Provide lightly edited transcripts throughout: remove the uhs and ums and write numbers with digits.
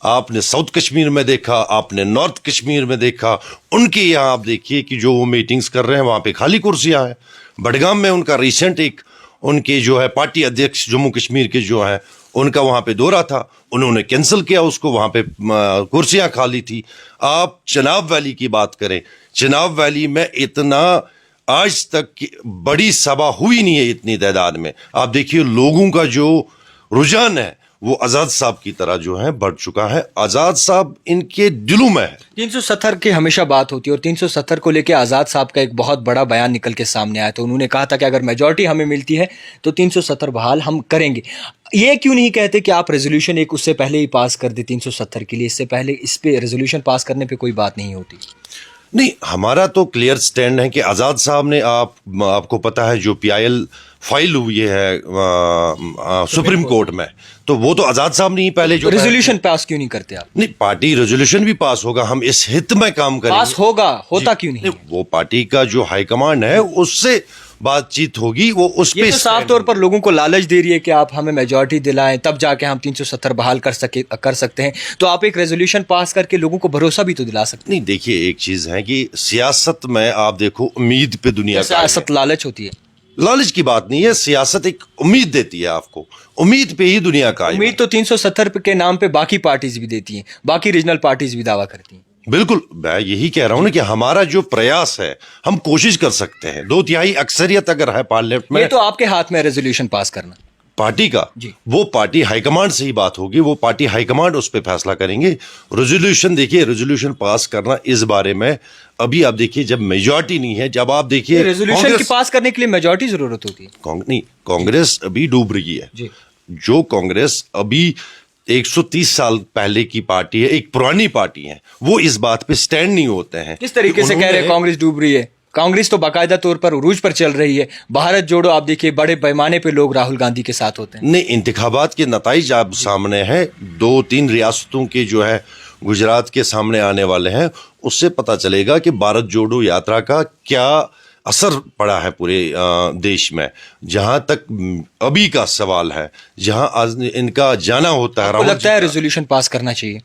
آپ نے ساؤتھ کشمیر میں دیکھا, آپ نے نارتھ کشمیر میں دیکھا, ان کے یہاں آپ دیکھیے کہ جو وہ میٹنگز کر رہے ہیں وہاں پہ خالی کرسیاں ہیں. بڈگام میں ان کا ریسنٹ ایک ان کے جو ہے پارٹی ادھیکش جموں کشمیر کے جو ہے ان کا وہاں پہ دورہ تھا, انہوں نے کینسل کیا اس کو, وہاں پہ کرسیاں خالی تھی. آپ چناب ویلی کی بات کریں, چناب ویلی میں اتنا آج تک بڑی سبھا ہوئی نہیں ہے اتنی تعداد میں. آپ دیکھیے لوگوں کا جو رجحان ہے وہ آزاد صاحب کی طرح جو ہے بڑھ چکا ہے. آزاد صاحب ان کے دلوں میں ہے. 370 کی ہمیشہ بات ہوتی ہے اور 370 کو لے کے آزاد صاحب کا ایک بہت بڑا بیان نکل کے سامنے آیا. تو انہوں نے کہا تھا کہ اگر میجورٹی ہمیں ملتی ہے تو 370 بحال ہم کریں گے. یہ کیوں نہیں کہتے کہ آپ ریزولوشن ایک اس سے پہلے ہی پاس کر دیں 370 کے لیے, اس سے پہلے اس پہ ریزولوشن پاس کرنے پہ کوئی بات نہیں ہوتی؟ نہیں, ہمارا تو کلیئر سٹینڈ ہے کہ آزاد صاحب نے آپ کو پتا ہے جو پی آئی ایل فائل ہوئی ہے سپریم کورٹ میں, تو وہ تو آزاد صاحب نہیں پہلے جو ریزولوشن پاس کیوں نہیں کرتے آپ؟ نہیں, پارٹی ریزولوشن بھی پاس ہوگا, ہم اس ہت میں کام کریں گے. پاس ہوگا, ہوتا کیوں نہیں؟ وہ پارٹی کا جو ہائی کمانڈ ہے اس سے بات چیت ہوگی, وہ اس پہ صاف طور پر لوگوں کو لالچ دے رہی ہے کہ آپ ہمیں میجورٹی دلائیں تب جا کے ہم 370 بحال کر سکتے ہیں. تو آپ ایک ریزولوشن پاس کر کے لوگوں کو بھروسہ بھی تو دلا سکتے ہیں. نہیں, دیکھیے ایک چیز ہے کہ سیاست میں آپ دیکھو امید پہ دنیا کا سیاست لالچ ہوتی ہے. لالچ کی بات نہیں ہے, سیاست ایک امید دیتی ہے آپ کو, امید پہ ہی دنیا کا امید تو 370 کے نام پہ باقی پارٹیز بھی دیتی ہیں, باقی ریجنل پارٹیز بھی دعویٰ کرتی ہیں. بالکل, میں یہی کہہ رہا ہوں نا کہ ہمارا جو پریاس ہے ہم کوشش کر سکتے ہیں. 2/3 اکثریت اگر ہے پارلیمنٹ میں, یہ تو آپ کے ہاتھ میں ریزولوشن پاس کرنا پارٹی کا جی. وہ پارٹی ہائی کمانڈ سے ہی بات ہوگی, وہ پارٹی ہائی کمانڈ اس پہ فیصلہ کریں گے. ریزولوشن دیکھیے, ریزولوشن پاس کرنا اس بارے میں ابھی آپ دیکھیے جب میجورٹی نہیں ہے, جب آپ دیکھیے ریزولوشن کی پاس کرنے کے لیے میجورٹی ضرورت ہوتی ہے. نہیں, کانگریس ابھی ڈوب رہی ہے جی. جو کانگریس ابھی 130 سال پہلے کی پارٹی ہے, ایک پرانی پارٹی ہے, وہ اس بات پہ سٹینڈ نہیں ہوتے ہیں. کس طریقے سے کہہ رہے ہیں کانگریس ڈوب رہی ہے؟ کانگریس تو باقاعدہ طور پر عروج پر چل رہی ہے. بھارت جوڑو آپ دیکھیے بڑے پیمانے پہ لوگ راہل گاندھی کے ساتھ ہوتے ہیں. نہیں, انتخابات کے نتائج آپ سامنے ہیں, 2-3 ریاستوں کے جو ہے گجرات کے سامنے آنے والے ہیں, اس سے پتہ چلے گا کہ بھارت جوڑو یاترا کا کیا اثر پڑا ہے پورے دیش میں. جہاں تک ابھی کا سوال ہے, جہاں ان کا جانا ہوتا ہے, آپ کو لگتا ہے ریزولوشن پاس کرنا چاہیے؟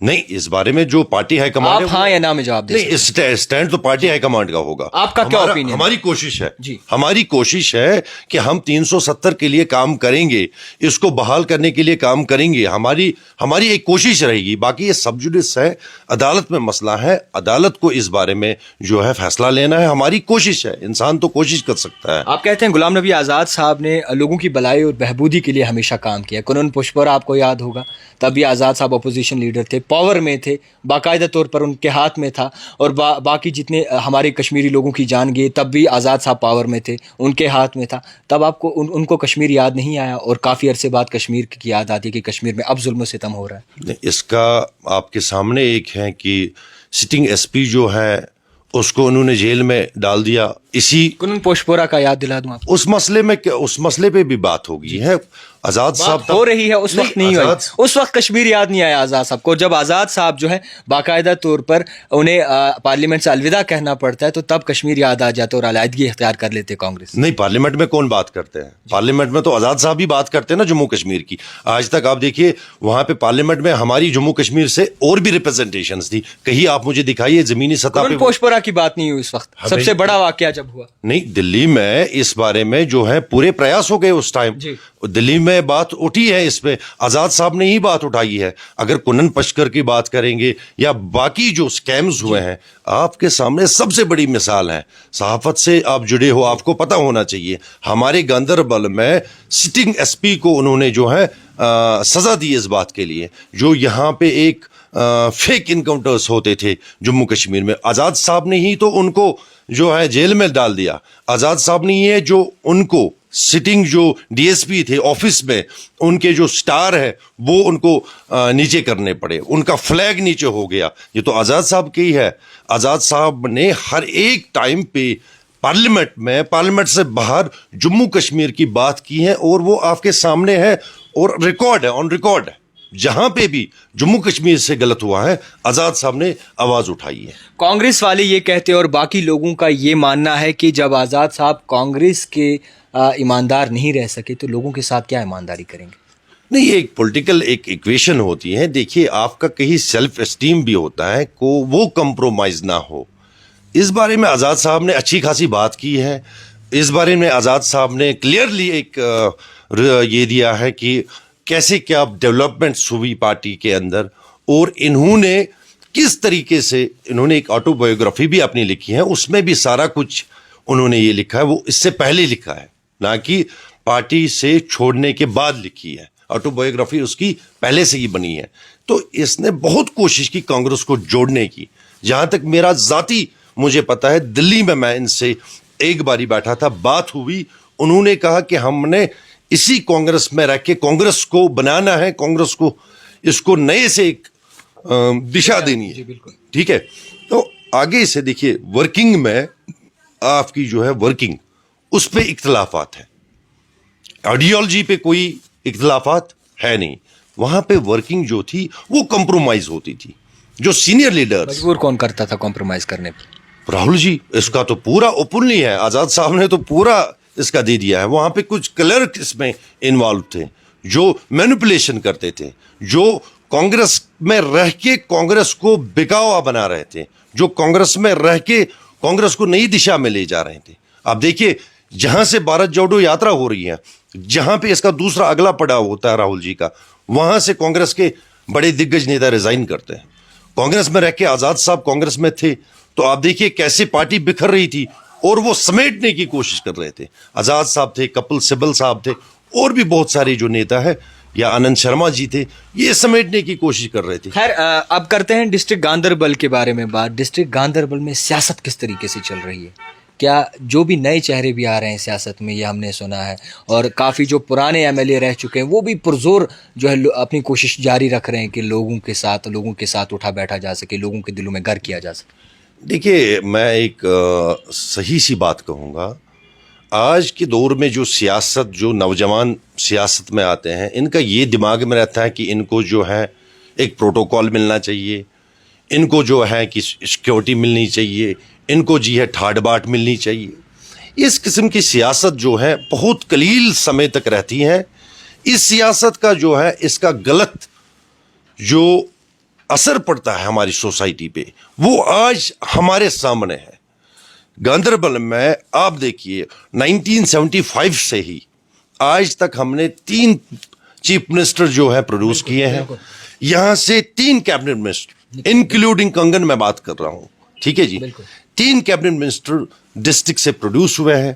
نہیں, اس بارے میں جو پارٹی ہائی کمانڈ آپ ہاں یا نا میں جواب دیں. نہیں, اسٹینڈ تو پارٹی ہائی کمانڈ کا ہوگا. آپ کا کیا اوپینین؟ ہماری کوشش ہے جی, ہماری کوشش ہے کہ ہم 370 کے لیے کام کریں گے, اس کو بحال کرنے کے لیے کام کریں گے. ہماری ایک کوشش رہے گی. باقی یہ سب جوڈس ہے, عدالت میں مسئلہ ہے, عدالت کو اس بارے میں جو ہے فیصلہ لینا ہے. ہماری کوشش ہے, انسان تو کوشش کر سکتا ہے. آپ کہتے ہیں غلام نبی آزاد صاحب نے لوگوں کی بھلائی اور بہبودی کے لیے ہمیشہ کام کیا. کنون پشپورہ آپ کو یاد ہوگا, تب بھی آزاد صاحب اپوزیشن لیڈر تھے, پاور میں تھے, باقاعدہ طور پر ان کے ہاتھ میں تھا. اور باقی جتنے ہمارے کشمیری لوگوں کی جان گئی تب بھی آزاد صاحب پاور میں تھے, ان کے ہاتھ میں تھا. تب آپ کو ان کو کشمیر یاد نہیں آیا, اور کافی عرصے بعد کشمیر کی یاد آتی ہے کہ کشمیر میں اب ظلم و ستم ہو رہا ہے. اس کا آپ کے سامنے ایک ہے کہ سٹنگ ایس پی جو ہے اس کو انہوں نے جیل میں ڈال دیا. اسی کنون پوشپورہ کا یاد دلا دوں آپ کو. اس مسئلے پہ بھی بات ہوگی ہے. آزاد صاحب ہو رہی ہے, اس وقت نہیں ہوئی. اس وقت کشمیر یاد نہیں آیا آزاد صاحب کو. جب آزاد صاحب جو ہے باقاعدہ طور پر انہیں پارلیمنٹ سے الوداع کہنا پڑتا ہے تو تب کشمیر یاد آ جاتا ہے اور علیحدگی اختیار کر لیتے کانگریس. نہیں, پارلیمنٹ میں کون بات کرتے ہیں؟ پارلیمنٹ میں تو آزاد صاحب ہی بات کرتے ہیں نا جموں کشمیر کی. آج تک آپ دیکھیے وہاں پہ پارلیمنٹ میں ہماری جموں کشمیر سے اور بھی ریپرزنٹیشنز تھی. کہیں آپ مجھے دکھائیے زمینی سطح پہ پوشپورہ کی بات نہیں ہوئی اس وقت. سب سے بڑا واقعہ جب ہوا, نہیں, دلی میں اس بارے میں جو ہے پورے پریاس ہو گئے اس ٹائم. دلی میں بات اٹھی ہے, اس پہ آزاد صاحب نے ہی بات اٹھائی ہے. اگر کنن پشکر کی بات کریں گے یا باقی جو سکیمز ہوئے ہیں, آپ کے سامنے سب سے بڑی مثال ہے. صحافت سے آپ جڑے ہو, آپ کو پتہ ہونا چاہیے. ہمارے گاندربل میں سٹنگ ایس پی کو انہوں نے جو ہے سزا دی اس بات کے لیے, جو یہاں پہ ایک فیک انکاؤنٹرز ہوتے تھے جموں کشمیر میں. آزاد صاحب نے ہی تو ان کو جو ہے جیل میں ڈال دیا. آزاد صاحب نے یہ جو ان کو سٹنگ جو ڈی ایس پی تھے آفس میں, ان کے جو سٹار ہے وہ ان کو نیچے کرنے پڑے, ان کا فلیگ نیچے ہو گیا. یہ تو آزاد صاحب کی ہے. آزاد صاحب نے ہر ایک ٹائم پہ پارلیمنٹ میں, پارلیمنٹ سے باہر جموں کشمیر کی بات کی ہے, اور وہ آپ کے سامنے ہے اور ریکارڈ ہے, آن ریکارڈ ہے. جہاں پہ بھی جموں کشمیر سے غلط ہوا ہے آزاد صاحب نے آواز اٹھائی ہے. کانگریس والے یہ کہتے ہیں اور باقی لوگوں کا یہ ماننا ہے کہ جب آزاد صاحب کانگریس کے ایماندار نہیں رہ سکے تو لوگوں کے ساتھ کیا ایمانداری کریں گے؟ نہیں، ایک پولیٹیکل ایک ایکویشن ہوتی ہے. دیکھیے آپ کا کہیں سیلف اسٹیم بھی ہوتا ہے کو وہ کمپرومائز نہ ہو. اس بارے میں آزاد صاحب نے اچھی خاصی بات کی ہے. اس بارے میں آزاد صاحب نے کلیئرلی ایک یہ دیا ہے کہ کیسے کیا ڈیولپمنٹس ہوئی پارٹی کے اندر، اور انہوں نے کس طریقے سے انہوں نے ایک آٹو بایوگرافی بھی اپنی لکھی ہے. اس میں بھی سارا کچھ انہوں نے یہ لکھا ہے، وہ اس سے پہلے لکھا ہے نہ کہ پارٹی سے چھوڑنے کے بعد لکھی ہے. آٹو بایوگرافی اس کی پہلے سے ہی بنی ہے. تو اس نے بہت کوشش کی کانگریس کو جوڑنے کی. جہاں تک میرا ذاتی مجھے پتا ہے، دلی میں ان سے ایک باری بیٹھا تھا، بات ہوئی. انہوں نے کہا کہ ہم نے اسی کانگریس میں رہ کے کانگریس کو بنانا ہے، کانگریس کو اس کو نئے سے ایک دشا دینی ہے. ٹھیک ہے. تو آگے سے دیکھیے ورکنگ میں آپ کی جو ہے ورکنگ اس پہ اختلافات ہیں. آئیڈیالوجی پہ کوئی اختلافات ہے نہیں. وہاں پہ ورکنگ جو تھی وہ کمپرومائز ہوتی تھی. جو سینئر لیڈرز، مجبور کون کرتا تھا کمپرومائز کرنے پہ؟ راہل جی. اس کا تو پورا اوپنلی ہے. آزاد صاحب نے تو پورا اس کا دے دیا ہے. وہاں پہ کچھ کلرک اس میں انوالو تھے جو مینیپولیشن کرتے تھے، جو کانگریس میں رہ کے کانگریس کو بکاوا بنا رہے تھے، جو کانگریس میں رہ کے کانگریس کو نئی دشا میں لے جا رہے تھے. آپ دیکھیے جہاں سے بھارت جوڑو یاترا ہو رہی ہے، جہاں پہ اس کا دوسرا اگلا پڑاؤ ہوتا ہے راہل جی کا، وہاں سے کانگریس کے بڑے دگج نیتا ریزائن کرتے ہیں. کانگریس میں رہ کے آزاد صاحب کانگریس میں تھے تو آپ دیکھیے کیسے پارٹی بکھر رہی تھی اور وہ سمیٹنے کی کوشش کر رہے تھے. آزاد صاحب تھے، کپل سبل صاحب تھے، اور بھی بہت سارے جو نیتا ہے، یا آنند شرما جی تھے، یہ سمیٹنے کی کوشش کر رہے تھے. خیر اب کرتے ہیں ڈسٹرکٹ گاندربل کے بارے میں بات. ڈسٹرکٹ گاندربل میں سیاست کس طریقے سے چل رہی ہے؟ کیا جو بھی نئے چہرے بھی آ رہے ہیں سیاست میں، یہ ہم نے سنا ہے، اور کافی جو پرانے ایم ایل اے رہ چکے ہیں وہ بھی پرزور جو ہے اپنی کوشش جاری رکھ رہے ہیں کہ لوگوں کے ساتھ اٹھا بیٹھا جا سکے، لوگوں کے دلوں میں گھر کیا جا سکے. دیکھیے میں ایک صحیح سی بات کہوں گا. آج کے دور میں جو سیاست، جو نوجوان سیاست میں آتے ہیں، ان کا یہ دماغ میں رہتا ہے کہ ان کو جو ہے ایک پروٹوکول ملنا چاہیے، ان کو جو ہے کہ سیکیورٹی ملنی چاہیے، ان کو جی ہے ٹھاٹ باٹ ملنی چاہیے. اس قسم کی سیاست جو ہے بہت قلیل سمے تک رہتی ہے. اس سیاست کا جو ہے اس کا غلط جو اثر پڑتا ہے ہماری سوسائٹی پہ، وہ آج ہمارے سامنے ہے. گاندربل میں آپ دیکھیے 1975 سے ہی آج تک ہم نے 3 چیف منسٹر جو ہے پروڈیوس کیے ہیں. یہاں سے 3 کیبنٹ منسٹر انکلوڈنگ کنگن میں بات کر رہا ہوں. ٹھیک ہے جی. 3 کیبنٹ منسٹر ڈسٹرکٹ سے پروڈیوس ہوئے ہیں.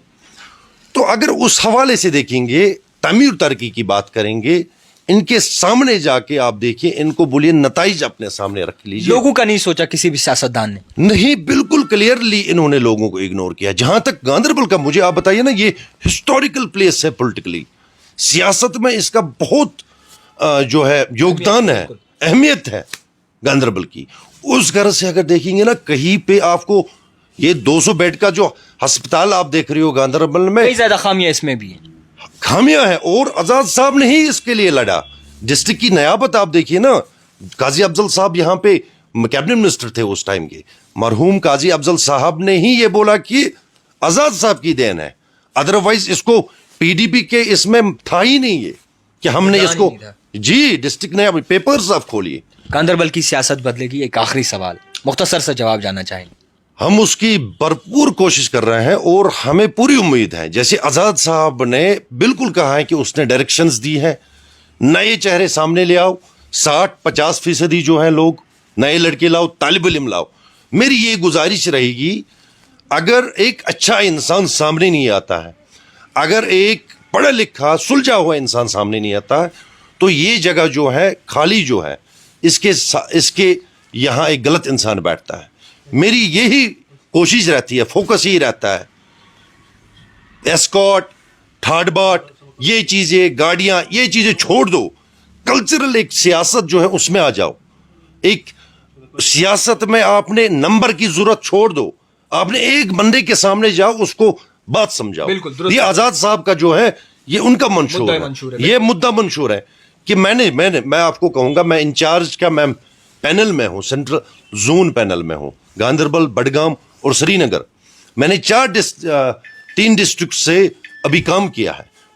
تو اگر اس حوالے سے دیکھیں گے، تعمیر ترقی کی بات کریں گے، ان کے سامنے جا کے آپ دیکھیں، ان کو بولیے نتائج اپنے سامنے رکھ لیجیے. لوگوں کا نہیں سوچا کسی بھی سیاستدان نے؟ نہیں، بالکل کلیئرلی انہوں نے لوگوں کو اگنور کیا. جہاں تک گاندربل کا مجھے آپ بتائیے نا، یہ ہسٹوریکل پلیس ہے پولیٹیکلی. سیاست میں اس کا بہت جو ہے یوگدان ہے، اہمیت ہے گاندربل کی. اس غرض سے اگر دیکھیں گے نا، کہیں پہ آپ کو یہ 200 بیڈ کا جو ہسپتال آپ دیکھ رہے ہو گاندربل میں، کئی زیادہ خامیاں اس میں بھی ہیں. خامیاں ہیں، اور آزاد صاحب نے ہی اس کے لیے لڑا. ڈسٹرکٹ کی نیابت آپ دیکھیے نا، قاضی افضل صاحب یہاں پہ کیبنٹ منسٹر تھے اس ٹائم کے. مرحوم قاضی افضل صاحب نے ہی یہ بولا کہ آزاد صاحب کی دین ہے، ادروائز اس کو پی ڈی پی کے اس میں تھا ہی نہیں یہ کہ ہم نے اس کو جی ڈسٹرکٹ نیابت پیپرز آپ کھولیے. گاندربل کی سیاست بدلے گی؟ ایک آخری سوال مختصر سا جواب جاننا چاہیں. ہم اس کی بھرپور کوشش کر رہے ہیں اور ہمیں پوری امید ہے. جیسے آزاد صاحب نے بالکل کہا ہے کہ اس نے ڈائریکشنز دی ہے، نئے چہرے سامنے لے آؤ، 60-50% جو ہیں لوگ نئے لڑکے لاؤ، طالب علم لاؤ. میری یہ گزارش رہے گی، اگر ایک اچھا انسان سامنے نہیں آتا ہے، اگر ایک پڑھا لکھا سلجھا ہوا انسان سامنے نہیں آتا ہے، تو یہ جگہ جو ہے خالی جو ہے اس کے یہاں ایک غلط انسان بیٹھتا ہے. میری یہی کوشش رہتی ہے، فوکس یہی رہتا ہے. ایسکارٹ، ٹھاٹ باٹ، یہ چیزیں، گاڑیاں، یہ چیزیں چھوڑ دو. کلچرل ایک سیاست جو ہے اس میں آ جاؤ. ایک سیاست میں آپ نے نمبر کی ضرورت چھوڑ دو. آپ نے ایک بندے کے سامنے جاؤ، اس کو بات سمجھاؤ. یہ آزاد صاحب کا جو ہے یہ ان کا منشور ہے، یہ مدعا منشور ہے کہ میں آپ کو کہوں گا، میں انچارج کا میں پینل میں ہوں، سینٹرل زون پینل میں ہوں، گاندربل، بڈگام اور سری نگر. میں نے 3 ڈسٹرکٹ سے ابھی کام کیا ہے.